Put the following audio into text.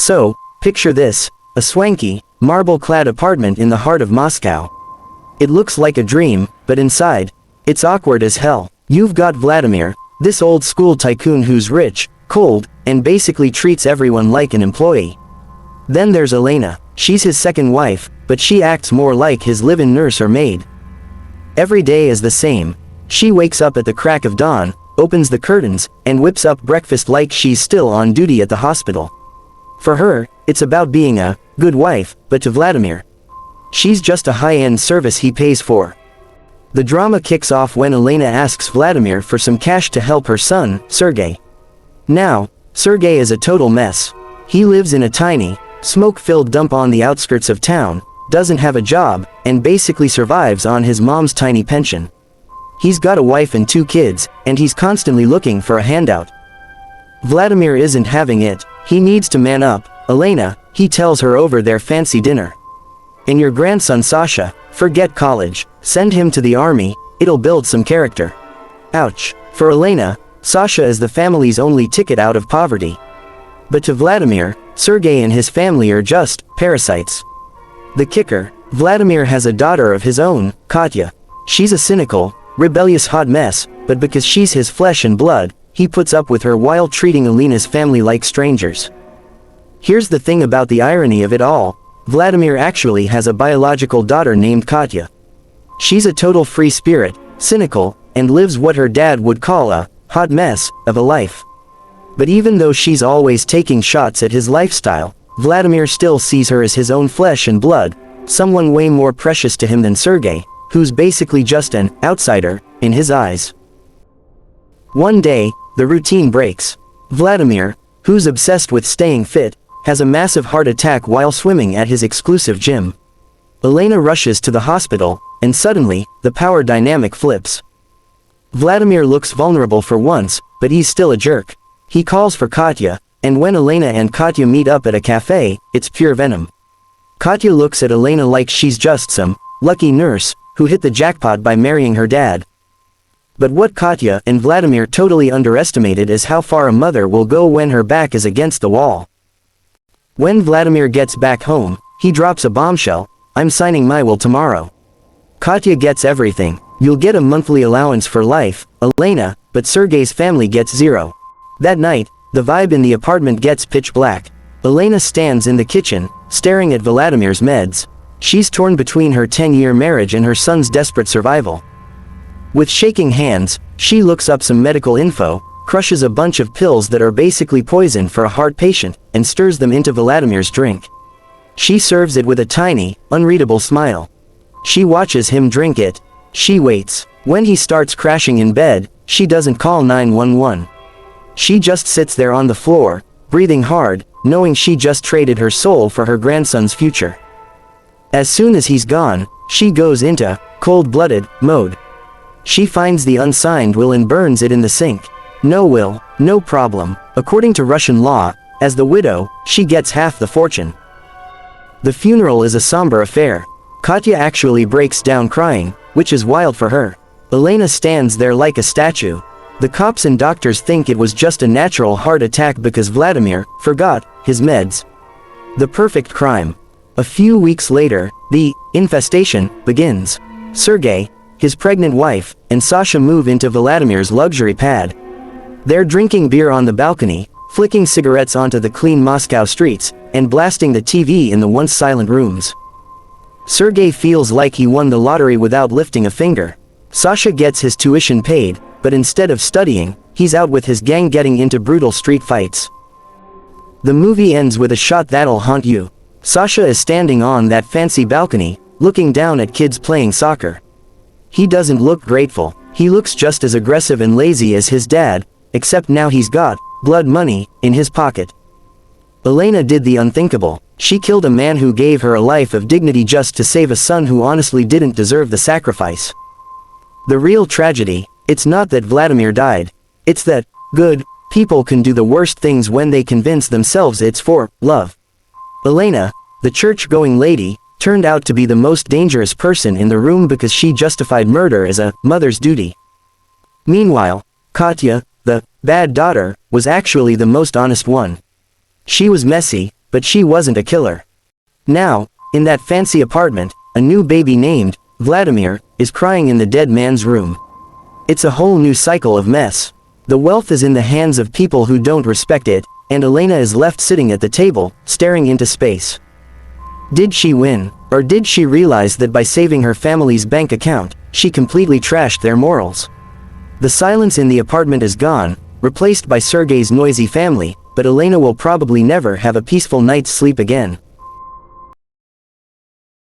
So, picture this, a swanky, marble-clad apartment in the heart of Moscow. It looks like a dream, but inside, it's awkward as hell. You've got Vladimir, this old-school tycoon who's rich, cold, and basically treats everyone like an employee. Then there's Elena. She's his second wife, but she acts more like his live-in nurse or maid. Every day is the same. She wakes up at the crack of dawn, opens the curtains, and whips up breakfast like she's still on duty at the hospital. For her, it's about being a good wife, but to Vladimir, she's just a high-end service he pays for. The drama kicks off when Elena asks Vladimir for some cash to help her son, Sergei. Now, Sergei is a total mess. He lives in a tiny, smoke-filled dump on the outskirts of town, doesn't have a job, and basically survives on his mom's tiny pension. He's got a wife and 2 kids, and he's constantly looking for a handout. Vladimir isn't having it. He needs to man up. Elena, he tells her over their fancy dinner. And your grandson Sasha, forget college, send him to the army, it'll build some character. Ouch. For Elena, Sasha is the family's only ticket out of poverty. But to Vladimir, Sergei and his family are just parasites. The kicker, Vladimir has a daughter of his own, Katya. She's a cynical, rebellious hot mess, but because she's his flesh and blood, he puts up with her while treating Elena's family like strangers. Here's the thing about the irony of it all. Vladimir actually has a biological daughter named Katya. She's a total free spirit, cynical, and lives what her dad would call a hot mess of a life. But even though she's always taking shots at his lifestyle, Vladimir still sees her as his own flesh and blood, someone way more precious to him than Sergei, who's basically just an outsider in his eyes. One day, the routine breaks. Vladimir, who's obsessed with staying fit, has a massive heart attack while swimming at his exclusive gym. Elena rushes to the hospital, and suddenly, the power dynamic flips. Vladimir looks vulnerable for once, but he's still a jerk. He calls for Katya, and when Elena and Katya meet up at a cafe, it's pure venom. Katya looks at Elena like she's just some lucky nurse who hit the jackpot by marrying her dad. But what Katya and Vladimir totally underestimated is how far a mother will go when her back is against the wall. When Vladimir gets back home, he drops a bombshell: "I'm signing my will tomorrow." Katya gets everything. "You'll get a monthly allowance for life, Elena," but Sergei's family gets 0. That night, the vibe in the apartment gets pitch black. Elena stands in the kitchen, staring at Vladimir's meds. She's torn between her 10-year marriage and her son's desperate survival. With shaking hands, she looks up some medical info, crushes a bunch of pills that are basically poison for a heart patient, and stirs them into Vladimir's drink. She serves it with a tiny, unreadable smile. She watches him drink it. She waits. When he starts crashing in bed, she doesn't call 911. She just sits there on the floor, breathing hard, knowing she just traded her soul for her grandson's future. As soon as he's gone, she goes into cold-blooded mode. She finds the unsigned will and burns it in the sink. No will, no problem. According to Russian law, as the widow, she gets half the fortune. The funeral is a somber affair. Katya actually breaks down crying, which is wild for her. Elena stands there like a statue. The cops and doctors think it was just a natural heart attack because Vladimir forgot his meds. The perfect crime. A few weeks later, the infestation begins. Sergei, his pregnant wife, and Sasha move into Vladimir's luxury pad. They're drinking beer on the balcony, flicking cigarettes onto the clean Moscow streets, and blasting the TV in the once silent rooms. Sergei feels like he won the lottery without lifting a finger. Sasha gets his tuition paid, but instead of studying, he's out with his gang getting into brutal street fights. The movie ends with a shot that'll haunt you. Sasha is standing on that fancy balcony, looking down at kids playing soccer. He doesn't look grateful. He looks just as aggressive and lazy as his dad, except now he's got blood money in his pocket. Elena did the unthinkable. She killed a man who gave her a life of dignity just to save a son who honestly didn't deserve the sacrifice. The real tragedy, it's not that Vladimir died. It's that good people can do the worst things when they convince themselves it's for love. Elena, the church-going lady, turned out to be the most dangerous person in the room because she justified murder as a mother's duty. Meanwhile, Katya, the bad daughter, was actually the most honest one. She was messy, but she wasn't a killer. Now, in that fancy apartment, a new baby named Vladimir is crying in the dead man's room. It's a whole new cycle of mess. The wealth is in the hands of people who don't respect it, and Elena is left sitting at the table, staring into space. Did she win, or did she realize that by saving her family's bank account, she completely trashed their morals? The silence in the apartment is gone, replaced by Sergei's noisy family, but Elena will probably never have a peaceful night's sleep again.